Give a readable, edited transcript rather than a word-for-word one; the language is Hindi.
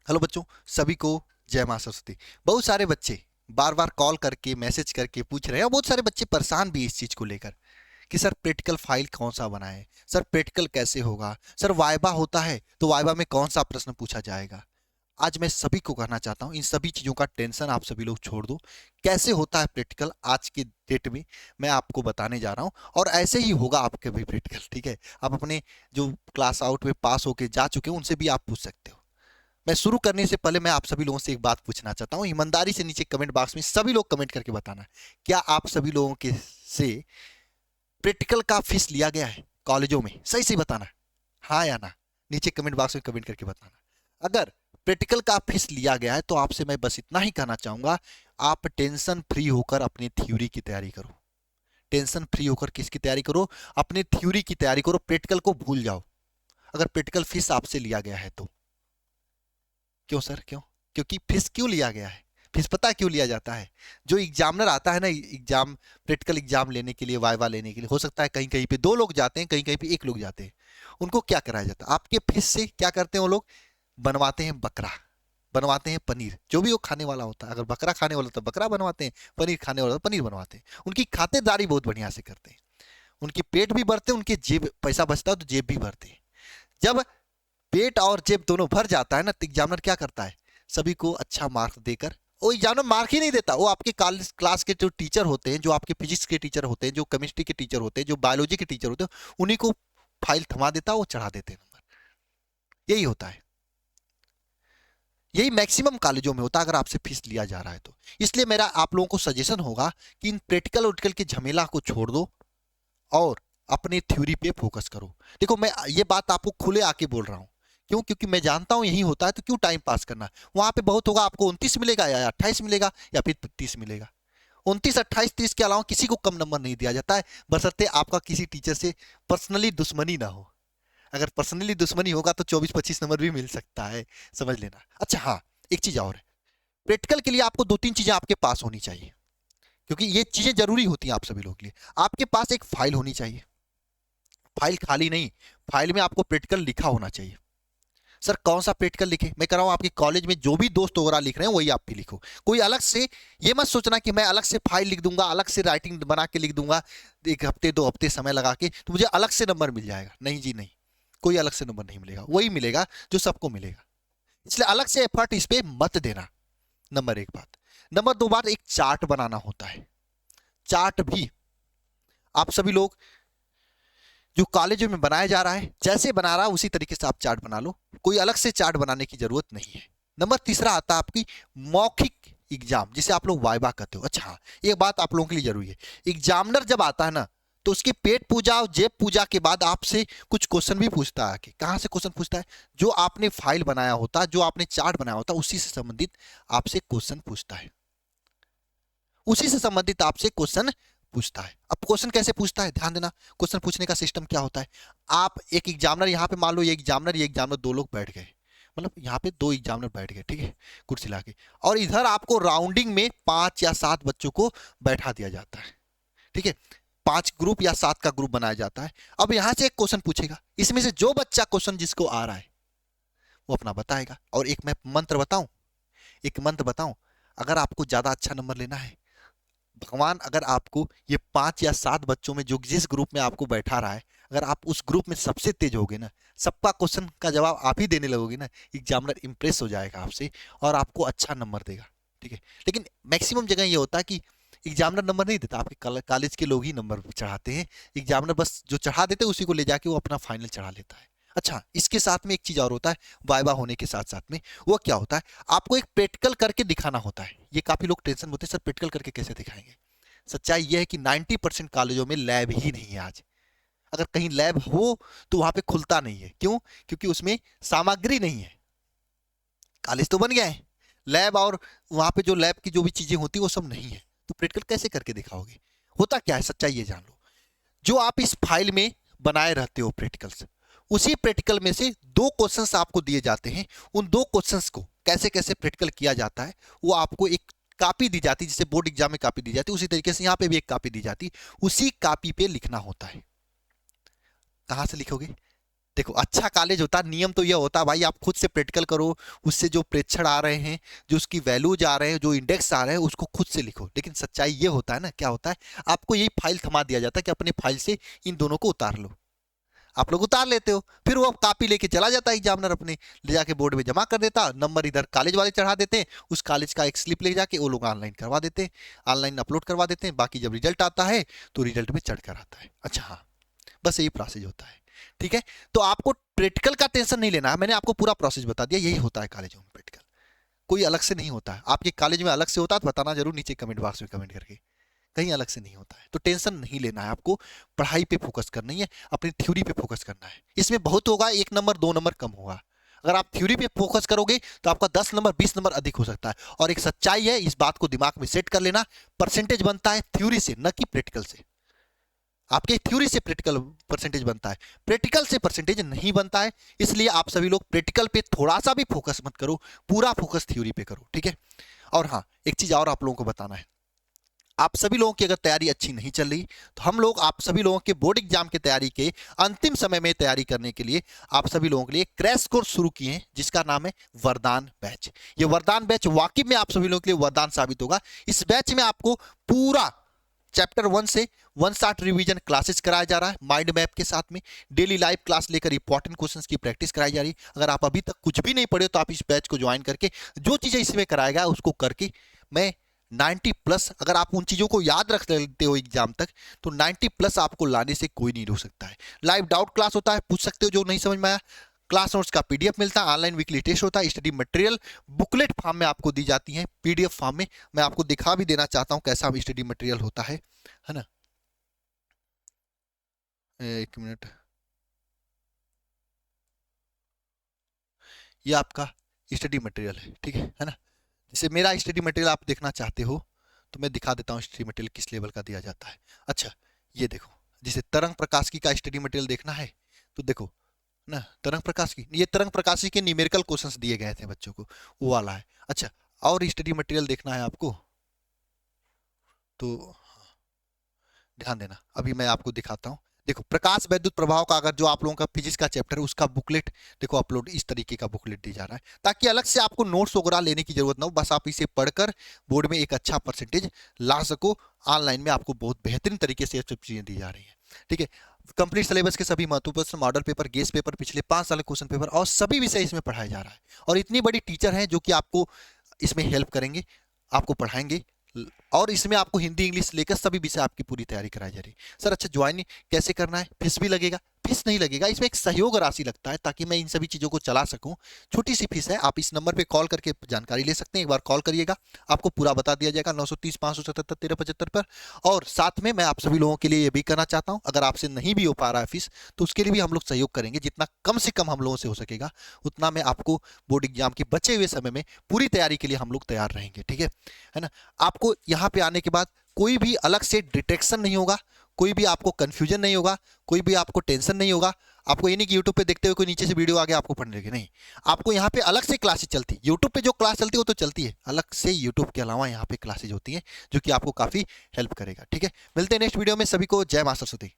हेलो बच्चों, सभी को जय मां सरस्वती। बहुत सारे बच्चे बार बार कॉल करके मैसेज करके पूछ रहे हैं और बहुत सारे बच्चे परेशान भी इस चीज़ को लेकर कि सर प्रैक्टिकल फाइल कौन सा बनाएं, सर प्रैक्टिकल कैसे होगा, सर वाइवा होता है तो वाइवा में कौन सा प्रश्न पूछा जाएगा। आज मैं सभी को कहना चाहता हूं इन सभी चीज़ों का टेंशन आप सभी लोग छोड़ दो। कैसे होता है प्रैक्टिकल आज के डेट में मैं आपको बताने जा रहा हूं और ऐसे ही होगा आपके भी प्रैक्टिकल। ठीक है, आप अपने जो क्लास आउट में पास होके जा चुके हैं उनसे भी आप पूछ सकते हो। मैं शुरू करने से पहले मैं आप सभी लोगों से एक बात पूछना चाहता हूं, ईमानदारी से नीचे कमेंट बॉक्स में सभी लोग कमेंट करके बताना, क्या आप सभी लोगों के से प्रैक्टिकल का फीस लिया गया है कॉलेजों में? सही से बताना, हाँ या ना। नीचे कमेंट बॉक्स में कमेंट करके बताना। अगर प्रैक्टिकल का फीस लिया गया है तो आपसे मैं बस इतना ही कहना चाहूंगा, आप टेंशन फ्री होकर अपनी थ्योरी की तैयारी करो। टेंशन फ्री होकर किसकी तैयारी करो? अपने थ्योरी की तैयारी करो। प्रैक्टिकल को भूल जाओ अगर प्रैक्टिकल फीस आपसे लिया गया है तो। क्यों सर, क्यों? क्योंकि फीस क्यों लिया गया है? फीस पता क्यों लिया जाता है? जो एग्जामिनर आता है ना एग्जाम, प्रैक्टिकल एग्जाम लेने के लिए, वाइवा लेने के लिए, हो सकता है कहीं कहीं पे दो लोग जाते हैं, कहीं कहीं पे एक लोग जाते हैं। उनको क्या कराया जाता है? आपके फीस से क्या करते हैं वो लोग? बनवाते हैं बकरा, बनवाते हैं पनीर। जो भी वो खाने वाला होता है, अगर बकरा खाने वाला तो बकरा बनवाते हैं, पनीर खाने वाला तो पनीर बनवाते हैं। उनकी खातेदारी बहुत बढ़िया से करते हैं, उनके पेट भी भरते हैं, उनके जेब पैसा बचता है तो जेब भी भरते हैं। जब पेट और जेब दोनों भर जाता है ना तो एग्जामिनर क्या करता है? सभी को अच्छा मार्क्स देकर, वो एग्जामिनर मार्क ही नहीं देता, वो आपके क्लास के जो टीचर होते हैं, जो आपके फिजिक्स के टीचर होते हैं, जो केमिस्ट्री के टीचर होते हैं, जो बायोलॉजी के टीचर होते हैं, उन्हीं को फाइल थमा देता है, वो चढ़ा देते हैं नंबर। यही होता है, यही मैक्सिमम कॉलेजों में होता है अगर आपसे फीस लिया जा रहा है तो। इसलिए मेरा आप लोगों को सजेशन होगा कि इन प्रैक्टिकल उटिकल के झमेला को छोड़ दो और अपने थ्योरी पे फोकस करो। देखो, मैं ये बात आपको खुले आके बोल रहा हूँ। क्यों? क्योंकि मैं जानता हूं यही होता है, तो क्यों टाइम पास करना? वहां पे बहुत होगा, आपको 29 मिलेगा या 28 मिलेगा या फिर 30 मिलेगा। 29, 28, 30 के अलावा किसी को कम नंबर नहीं दिया जाता है, बशर्ते आपका किसी टीचर से पर्सनली दुश्मनी ना हो। अगर पर्सनली दुश्मनी होगा तो 24-25 नंबर भी मिल सकता है, समझ लेना। अच्छा हाँ, एक चीज और है, प्रैक्टिकल के लिए आपको दो तीन चीजें आपके पास होनी चाहिए, क्योंकि ये चीजें जरूरी होती हैं आप सभी लोगों के लिए। आपके पास एक फाइल होनी चाहिए, फाइल खाली नहीं, फाइल में आपको प्रैक्टिकल लिखा होना चाहिए। सर कौन सा प्रैक्टिकल लिखे? मैं कह रहा हूं आपके कॉलेज में जो भी दोस्त वगैरह लिख रहे हैं वही आप भी लिखो। कोई अलग से ये मत सोचना कि मैं अलग से फाइल लिख दूंगा, अलग से राइटिंग बना के लिख दूंगा, एक हफ्ते दो हफ्ते समय लगा के तो मुझे अलग से नंबर मिल जाएगा। नहीं जी नहीं, कोई अलग से नंबर नहीं मिलेगा, वही मिलेगा जो सबको मिलेगा। इसलिए अलग से एफर्ट इस पे मत देना, नंबर एक बात। नंबर दो बात, एक चार्ट बनाना होता है। चार्ट भी आप सभी लोग जो कॉलेज में बनाया जा रहा है, जैसे बना रहा है उसी तरीके से आप चार्ट बना लो, कोई अलग से चार्ट बनाने की जरूरत नहीं है। नंबर तीसरा आता है आपकी मौखिक एग्जाम, जिसे आप लोग वाइवा कहते हो। अच्छा, एक बात आप लोगों के लिए जरूरी है, एग्जामिनर जब आता है ना तो उसकी पेट पूजा और जेब पूजा के बाद आपसे कुछ क्वेश्चन भी पूछता है। कहां से क्वेश्चन पूछता है? जो आपने फाइल बनाया होता है, जो आपने चार्ट बनाया होता है, उसी से संबंधित आपसे क्वेश्चन पूछता है, उसी से संबंधित आपसे क्वेश्चन पूछता है। अब क्वेश्चन कैसे पूछता है, ध्यान देना। क्वेश्चन पूछने का सिस्टम क्या होता है? आप एक एग्जामिनर, यहाँ पे मान लो ये एग्जामिनर दो लोग बैठ गए, मतलब यहाँ पे दो एग्जामिनर बैठ गए, ठीक है, कुर्सी लाके, और इधर आपको राउंडिंग में 5 या 7 बच्चों को बैठा दिया जाता है। ठीक है, 5 ग्रुप या 7 का ग्रुप बनाया जाता है। अब यहाँ से एक क्वेश्चन पूछेगा, इसमें से जो बच्चा क्वेश्चन जिसको आ रहा है वो अपना बताएगा। और एक मैं मंत्र बताऊं, एक मंत्र बताऊं, अगर आपको ज्यादा अच्छा नंबर लेना है, भगवान अगर आपको ये 5 या 7 बच्चों में जो जिस ग्रुप में आपको बैठा रहा है, अगर आप उस ग्रुप में सबसे तेज होगे ना, सबका क्वेश्चन का जवाब आप ही देने लगोगे ना, एग्जामिनर इंप्रेस हो जाएगा आपसे और आपको अच्छा नंबर देगा। ठीक है, लेकिन मैक्सिमम जगह ये होता है कि एग्जामिनर नंबर नहीं देता, आपके कॉलेज के लोग ही नंबर चढ़ाते हैं। एग्जामिनर बस जो चढ़ा देते हैं उसी को ले जाके वो अपना फाइनल चढ़ा लेता है। अच्छा, इसके साथ में एक चीज और होता है, वाइवा होने के साथ साथ में वो क्या होता है, आपको एक प्रैक्टिकल करके दिखाना होता है। ये काफी लोग टेंशन होते हैं, सर प्रैक्टिकल करके कैसे दिखाएंगे? सच्चाई यह है कि 90% कॉलेजों में लैब ही नहीं है आज। अगर कहीं लैब हो तो वहां पे खुलता नहीं है। क्यों? क्योंकि उसमें सामग्री नहीं है। कॉलेज तो बन गया है, लैब और वहां पे जो लैब की जो भी चीजें होती है वो सब नहीं है, तो प्रैक्टिकल कैसे करके दिखाओगे? होता क्या है, सच्चाई ये जान लो। जो आप इस फाइल में बनाए रहते हो प्रैक्टिकल्स, उसी प्रैक्टिकल में से 2 क्वेश्चंस आपको दिए जाते हैं। उन 2 क्वेश्चंस को कैसे कैसे प्रैक्टिकल किया जाता है वो आपको एक कॉपी दी जाती है, जिसे बोर्ड एग्जाम में कॉपी दी जाती है, उसी तरीके से यहाँ पे भी एक कॉपी दी जाती है। उसी कॉपी पे लिखना होता है। कहां से लिखोगे? देखो अच्छा कॉलेज होता है, नियम तो यह होता है भाई आप खुद से प्रैक्टिकल करो, उससे जो प्रेक्षण आ रहे हैं, जो उसकी वैल्यूज आ रहे हैं, जो इंडेक्स आ रहे हैं, उसको खुद से लिखो। लेकिन सच्चाई ये होता है ना, क्या होता है, आपको यही फाइल थमा दिया जाता है कि अपने फाइल से इन दोनों को उतार लो। आप लोग उतार लेते हो, फिर वो कॉपी लेके चला जाता है एग्जामिनर, अपने ले जाके बोर्ड में जमा कर देता, नंबर इधर कॉलेज वाले चढ़ा देते हैं, उस कॉलेज का एक स्लिप ले जाके वो लोग ऑनलाइन करवा देते हैं, ऑनलाइन अपलोड करवा देते हैं, बाकी जब रिजल्ट आता है तो रिजल्ट में चढ़ कर आता है। अच्छा हाँ, बस यही प्रोसेस होता है। ठीक है, तो आपको प्रैक्टिकल का टेंशन नहीं लेना है, मैंने आपको पूरा प्रोसेस बता दिया, यही होता है कॉलेजों में प्रैक्टिकल, कोई अलग से नहीं होता है। आपके कॉलेज में अलग से होता है तो बताना जरूर नीचे कमेंट बॉक्स में कमेंट करके, कहीं अलग से नहीं होता है। तो टेंशन नहीं लेना है आपको, पढ़ाई पे फोकस करनी है, अपनी थ्योरी पे फोकस करना है। इसमें बहुत होगा, 1 नंबर 2 नंबर कम होगा। अगर आप थ्योरी पे फोकस करोगे तो आपका 10 नंबर 20 नंबर अधिक हो सकता है। और एक सच्चाई है, इस बात को दिमाग में सेट कर लेना, परसेंटेज बनता है थ्योरी से, न कि प्रैक्टिकल से। आपके थ्योरी से प्रैक्टिकल परसेंटेज बनता है, प्रैक्टिकल से परसेंटेज नहीं बनता है। इसलिए आप सभी लोग प्रैक्टिकल पे थोड़ा सा भी फोकस मत करो, पूरा फोकस थ्योरी पे करो। ठीक है, और हाँ एक चीज और आप लोगों को बताना है, आप सभी लोगों की अगर तैयारी अच्छी नहीं चल रही तो हम लोग आप सभी लोगों के बोर्ड एग्जाम की तैयारी के अंतिम समय में तैयारी करने के लिए आप सभी लोगों के लिए क्रैश कोर्स शुरू किए हैं, जिसका नाम है वरदान बैच। ये वरदान बैच वाकई में आप सभी लोगों के लिए वरदान साबित होगा। इस बैच में आपको पूरा चैप्टर 1 से 1 शॉट रिवीजन क्लासेस कराया जा रहा है, माइंड मैप के साथ में डेली लाइव क्लास लेकर इंपॉर्टेंट क्वेश्चंस की प्रैक्टिस कराई जा रही है। अगर आप अभी तक कुछ भी नहीं पढ़े तो आप इस बैच को ज्वाइन करके जो चीजें इसमें कराया गया उसको करके मैं 90+ अगर आप उन चीजों को याद रख लेते हो एग्जाम तक तो 90+ आपको लाने से कोई नहीं रोक सकता है। लाइव डाउट क्लास होता है, पूछ सकते हो जो नहीं समझ में आया, क्लास नोट्स का पीडीएफ मिलता है, ऑनलाइन वीकली टेस्ट होता है, स्टडी मटेरियल बुकलेट फॉर्म में आपको दी जाती है, पीडीएफ फॉर्म में। मैं आपको दिखा भी देना चाहता हूं कैसा स्टडी मटेरियल होता है ना। एक मिनट, ये आपका स्टडी मटेरियल है, ठीक है ना। जैसे मेरा स्टडी मटेरियल आप देखना चाहते हो तो मैं दिखा देता हूँ स्टडी मटेरियल किस लेवल का दिया जाता है। अच्छा ये देखो, जैसे तरंग प्रकाश की का स्टडी मटेरियल देखना है तो देखो ना, तरंग प्रकाश की, ये तरंग प्रकाश के न्यूमेरिकल क्वेश्चंस दिए गए थे बच्चों को, वो वाला है। अच्छा और स्टडी मटेरियल देखना है आपको तो ध्यान देना, अभी मैं आपको दिखाता हूँ। देखो प्रकाश वैद्युत प्रभाव का, अगर जो आप लोगों का फिजिक्स का चैप्टर है उसका बुकलेट देखो अपलोड, इस तरीके का बुकलेट दी जा रहा है, ताकि अलग से आपको नोट्स वगैरह लेने की जरूरत ना हो, बस आप इसे पढ़कर बोर्ड में एक अच्छा परसेंटेज ला सको। ऑनलाइन में आपको बहुत बेहतरीन तरीके से सब चीजें दी जा रही है। ठीक है, कंप्लीट सिलेबस के सभी महत्वपूर्ण मॉडल पेपर, गेस्ट पेपर, पिछले 5 साल के क्वेश्चन पेपर और सभी विषय इसमें पढ़ाया जा रहा है। और इतनी बड़ी टीचर है जो कि आपको इसमें हेल्प करेंगे, आपको पढ़ाएंगे, और इसमें आपको हिंदी इंग्लिश लेकर सभी विषय आपकी पूरी तैयारी कराई जा रही है। सर अच्छा ज्वाइन कैसे करना है, फीस भी लगेगा? फीस नहीं लगेगा, इसमें एक सहयोग राशि लगता है ताकि मैं इन सभी चीज़ों को चला सकूं। छोटी सी फीस है, आप इस नंबर पे कॉल करके जानकारी ले सकते हैं, एक बार कॉल करिएगा आपको पूरा बता दिया जाएगा 930 577 1375 पर। और साथ में मैं आप सभी लोगों के लिए ये भी करना चाहता हूँ, अगर आपसे नहीं भी हो पा रहा है फीस तो उसके लिए भी हम लोग सहयोग करेंगे, जितना कम से कम हम लोगों से हो सकेगा उतना मैं आपको बोर्ड एग्जाम के बचे हुए समय में पूरी तैयारी के लिए हम लोग तैयार रहेंगे। ठीक है ना। आपको यहाँ पे आने के बाद कोई भी अलग से डिटेक्शन नहीं होगा, कोई भी आपको कंफ्यूजन नहीं होगा, कोई भी आपको टेंशन नहीं होगा। आपको ये नहीं कि यूट्यूब पे देखते हुए कोई नीचे से वीडियो आ गया आपको पढ़ने लगे, नहीं, आपको यहाँ पे अलग से क्लासेस चलती है। यूट्यूब पे जो क्लास चलती है वो तो चलती है, अलग से यूट्यूब के अलावा यहाँ पे क्लासेज होती हैं जो कि आपको काफ़ी हेल्प करेगा। ठीक है, मिलते हैं नेक्स्ट वीडियो में, सभी को जय मां सरस्वती।